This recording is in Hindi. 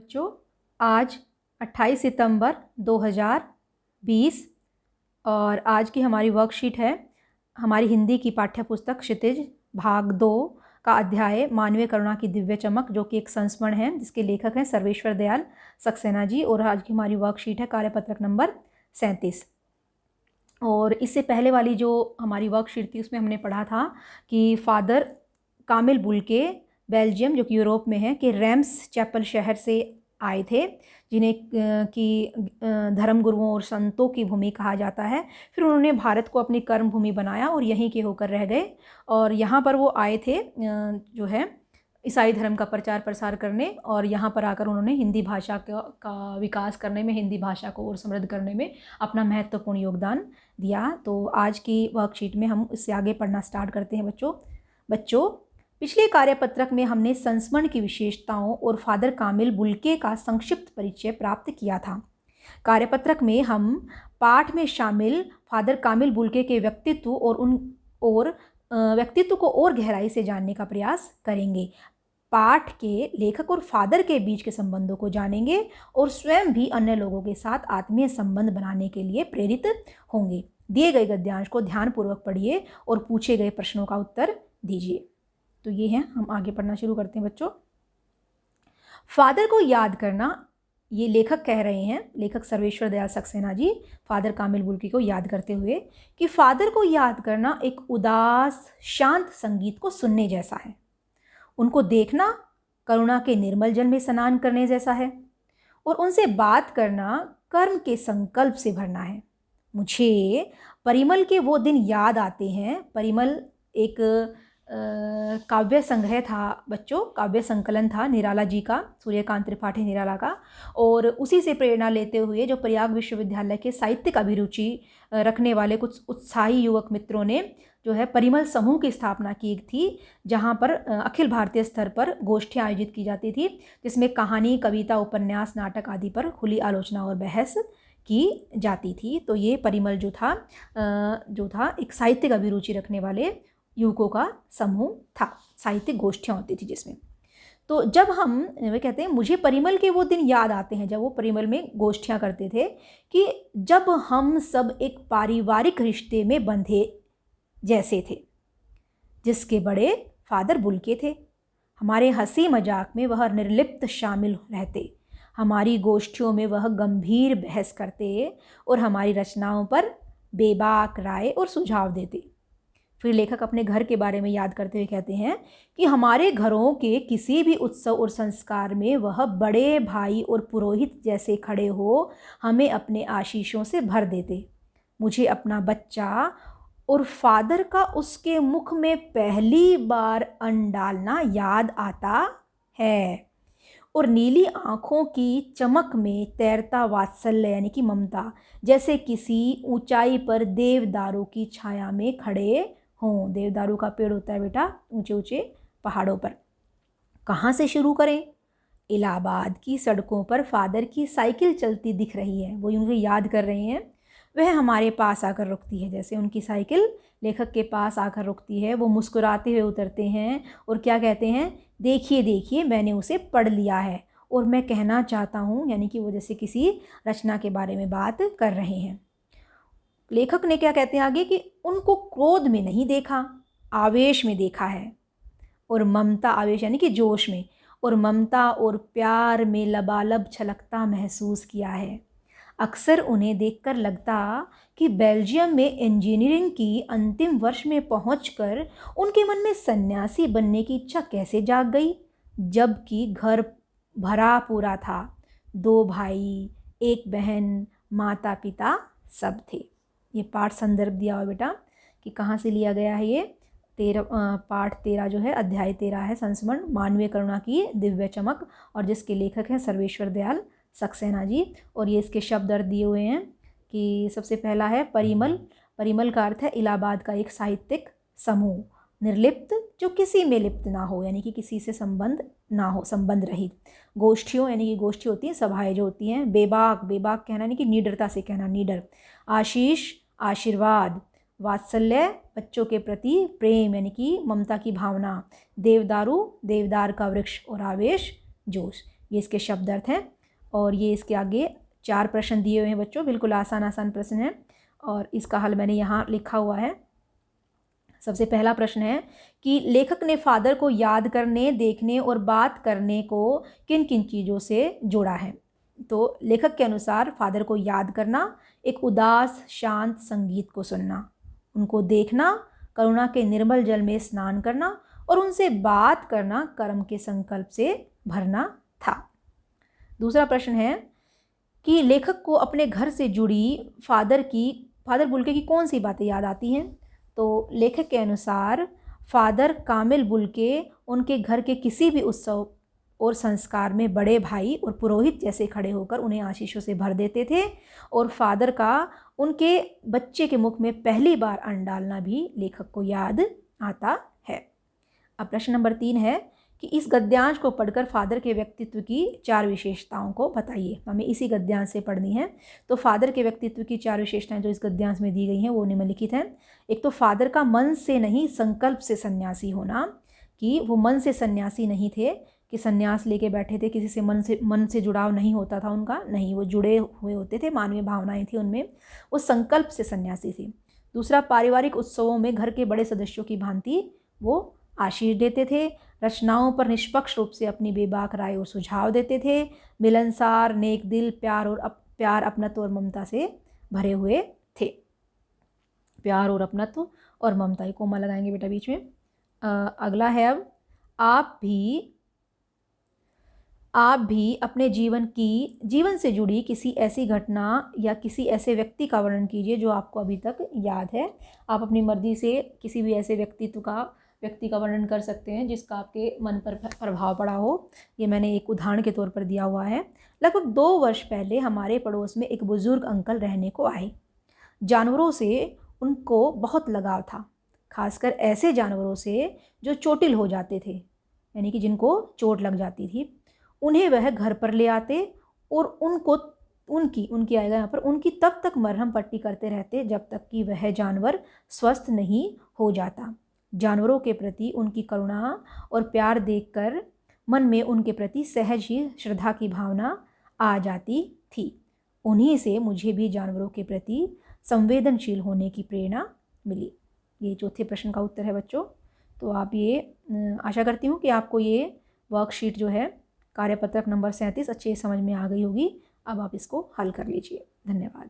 बच्चों, आज 28 सितंबर 2020 और आज की हमारी वर्कशीट है हमारी हिंदी की पाठ्य पुस्तक क्षितिज भाग 2 का अध्याय मानवीय करुणा की दिव्य चमक, जो कि एक संस्मरण है जिसके लेखक हैं सर्वेश्वर दयाल सक्सेना जी। और आज की हमारी वर्कशीट है कार्यपत्रक नंबर 37। और इससे पहले वाली जो हमारी वर्कशीट थी उसमें हमने पढ़ा था कि फादर कामिल बुल्के बेल्जियम, जो कि यूरोप में है, कि रेम्स चैपल शहर से आए थे, जिन्हें कि धर्म गुरुओं और संतों की भूमि कहा जाता है। फिर उन्होंने भारत को अपनी कर्म भूमि बनाया और यहीं के होकर रह गए। और यहाँ पर वो आए थे जो है ईसाई धर्म का प्रचार प्रसार करने, और यहाँ पर आकर उन्होंने हिंदी भाषा का विकास करने में, हिंदी भाषा को और समृद्ध करने में अपना महत्वपूर्ण योगदान दिया। तो आज की वर्कशीट में हम इससे आगे पढ़ना स्टार्ट करते हैं। बच्चों, पिछले कार्यपत्रक में हमने संस्मरण की विशेषताओं और फादर कामिल बुल्के का संक्षिप्त परिचय प्राप्त किया था। कार्यपत्रक में हम पाठ में शामिल फादर कामिल बुल्के के व्यक्तित्व को और गहराई से जानने का प्रयास करेंगे। पाठ के लेखक और फादर के बीच के संबंधों को जानेंगे और स्वयं भी अन्य लोगों के साथ आत्मीय संबंध बनाने के लिए प्रेरित होंगे। दिए गए गद्यांश को ध्यानपूर्वक पढ़िए और पूछे गए प्रश्नों का उत्तर दीजिए। तो ये है, हम आगे पढ़ना शुरू करते हैं। बच्चों, फादर को याद करना, ये लेखक कह रहे हैं, लेखक सर्वेश्वर दयाल सक्सेना जी फादर कामिल बुल्के को याद करते हुए, कि फादर को याद करना एक उदास शांत संगीत को सुनने जैसा है। उनको देखना करुणा के निर्मल जल में स्नान करने जैसा है, और उनसे बात करना कर्म के संकल्प से भरना है। मुझे परिमल के वो दिन याद आते हैं। परिमल एक काव्य संग्रह था बच्चों, काव्य संकलन था निराला जी का, सूर्यकांत त्रिपाठी निराला का। और उसी से प्रेरणा लेते हुए जो प्रयाग विश्वविद्यालय के साहित्यिक अभिरुचि रखने वाले कुछ उत्साही युवक मित्रों ने जो है परिमल समूह की स्थापना की थी, जहाँ पर अखिल भारतीय स्तर पर गोष्ठियाँ आयोजित की जाती थी, जिसमें कहानी, कविता, उपन्यास, नाटक आदि पर खुली आलोचना और बहस की जाती थी। तो ये परिमल जो था एक साहित्यिक अभिरुचि रखने वाले युवकों का समूह था, साहित्यिक गोष्ठियाँ होती थी जिसमें। तो जब हम वे कहते हैं, मुझे परिमल के वो दिन याद आते हैं जब वो परिमल में गोष्ठियाँ करते थे, कि जब हम सब एक पारिवारिक रिश्ते में बंधे जैसे थे, जिसके बड़े फादर बुल्के थे। हमारे हंसी मजाक में वह निर्लिप्त शामिल रहते, हमारी गोष्ठियों में वह गंभीर बहस करते और हमारी रचनाओं पर बेबाक राय और सुझाव देते। फिर लेखक अपने घर के बारे में याद करते हुए कहते हैं कि हमारे घरों के किसी भी उत्सव और संस्कार में वह बड़े भाई और पुरोहित जैसे खड़े हो हमें अपने आशीषों से भर देते। मुझे अपना बच्चा और फादर का उसके मुख में पहली बार अन्न डालना याद आता है, और नीली आँखों की चमक में तैरता वात्सल्य यानी कि ममता, जैसे किसी ऊंचाई पर देवदारों की छाया में खड़े हों। देवदारू का पेड़ होता है बेटा ऊंचे ऊंचे पहाड़ों पर। कहाँ से शुरू करें? इलाहाबाद की सड़कों पर फादर की साइकिल चलती दिख रही है, वो उनको याद कर रहे हैं। वह हमारे पास आकर रुकती है, जैसे उनकी साइकिल लेखक के पास आकर रुकती है। वो मुस्कुराते हुए उतरते हैं और क्या कहते हैं, देखिए देखिए मैंने उसे पढ़ लिया है और मैं कहना चाहता हूँ, यानी कि वो जैसे किसी रचना के बारे में बात कर रहे हैं। लेखक ने क्या कहते हैं आगे, कि उनको क्रोध में नहीं देखा, आवेश में देखा है, और ममता, आवेश यानी कि जोश में, और ममता और प्यार में लबालब छलकता महसूस किया है। अक्सर उन्हें देखकर लगता कि बेल्जियम में इंजीनियरिंग की अंतिम वर्ष में पहुंचकर उनके मन में सन्यासी बनने की इच्छा कैसे जाग गई, जबकि घर भरा पूरा था। 2 भाई, 1 बहन, माता पिता सब थे। ये पाठ संदर्भ दिया हुआ बेटा कि कहाँ से लिया गया है। ये पाठ 13 जो है, अध्याय 13 है, संस्मरण मानवीय करुणा की दिव्य चमक, और जिसके लेखक हैं सर्वेश्वर दयाल सक्सेना जी। और ये इसके शब्द अर्थ दिए हुए हैं कि सबसे पहला है परिमल। परिमल का अर्थ है इलाहाबाद का एक साहित्यिक समूह। निर्लिप्त, जो किसी में लिप्त ना हो, यानी कि किसी से संबंध ना हो, संबंध रहित। गोष्ठियों, यानी कि गोष्ठी होती हैं, सभाएं जो होती हैं। बेबाक, बेबाक कहना यानी कि निडरता से कहना, निडर। आशीष, आशीर्वाद। वात्सल्य, बच्चों के प्रति प्रेम यानी कि ममता की भावना। देवदारू, देवदार का वृक्ष, और आवेश, जोश। ये इसके शब्द अर्थ हैं। और ये इसके आगे 4 प्रश्न दिए हुए हैं बच्चों, बिल्कुल आसान आसान प्रश्न हैं और इसका हल मैंने यहाँ लिखा हुआ है। सबसे पहला प्रश्न है कि लेखक ने फादर को याद करने, देखने और बात करने को किन किन चीज़ों से जोड़ा है। तो लेखक के अनुसार फादर को याद करना, एक उदास शांत संगीत को सुनना, उनको देखना, करुणा के निर्मल जल में स्नान करना और उनसे बात करना कर्म के संकल्प से भरना था। दूसरा प्रश्न है कि लेखक को अपने घर से जुड़ी फादर बुल्के की कौन सी बातें याद आती हैं। तो लेखक के अनुसार फादर कामिल बुल्के उनके घर के किसी भी उत्सव और संस्कार में बड़े भाई और पुरोहित जैसे खड़े होकर उन्हें आशीषों से भर देते थे और फादर का उनके बच्चे के मुख में पहली बार अन्न डालना भी लेखक को याद आता है। अब प्रश्न नंबर 3 है कि इस गद्यांश को पढ़कर फादर के व्यक्तित्व की 4 विशेषताओं को बताइए। हमें इसी गद्यांश से पढ़नी है। तो फादर के व्यक्तित्व की 4 विशेषताएं जो इस गद्यांश में दी गई हैं वो निम्नलिखित हैं। एक तो फादर का मन से नहीं संकल्प से सन्यासी होना, कि वो मन से सन्यासी नहीं थे कि सन्यास लेके बैठे थे, किसी से मन से जुड़ाव नहीं होता था उनका, नहीं, वो जुड़े हुए होते थे, मानवीय भावनाएं थी उनमें, वो संकल्प से सन्यासी थे। दूसरा, पारिवारिक उत्सवों में घर के बड़े सदस्यों की भांति वो आशीष देते थे, रचनाओं पर निष्पक्ष रूप से अपनी बेबाक राय और सुझाव देते थे, मिलनसार, नेक दिल, प्यार अपनत्व और ममता से भरे हुए थे। प्यार और अपनत्व और ममता, कोमा लगाएंगे बेटा बीच में। अगला है, अब आप भी अपने जीवन से जुड़ी किसी ऐसी घटना या किसी ऐसे व्यक्ति का वर्णन कीजिए जो आपको अभी तक याद है। आप अपनी मर्जी से किसी भी ऐसे व्यक्ति का वर्णन कर सकते हैं जिसका आपके मन पर प्रभाव पड़ा हो। ये मैंने एक उदाहरण के तौर पर दिया हुआ है। लगभग 2 वर्ष पहले हमारे पड़ोस में एक बुजुर्ग अंकल रहने को आए। जानवरों से उनको बहुत लगाव था, खासकर ऐसे जानवरों से जो चोटिल हो जाते थे, यानी कि जिनको चोट लग जाती थी। उन्हें वह घर पर ले आते और उनकी आएगा यहाँ पर, उनकी तब तक मरहम पट्टी करते रहते जब तक कि वह जानवर स्वस्थ नहीं हो जाता। जानवरों के प्रति उनकी करुणा और प्यार देखकर मन में उनके प्रति सहज ही श्रद्धा की भावना आ जाती थी। उन्हीं से मुझे भी जानवरों के प्रति संवेदनशील होने की प्रेरणा मिली। ये चौथे प्रश्न का उत्तर है बच्चों। तो आप ये आशा करती हूँ कि आपको ये वर्कशीट जो है कार्यपत्रक नंबर 37 अच्छे समझ में आ गई होगी। अब आप इसको हल कर लीजिए। धन्यवाद।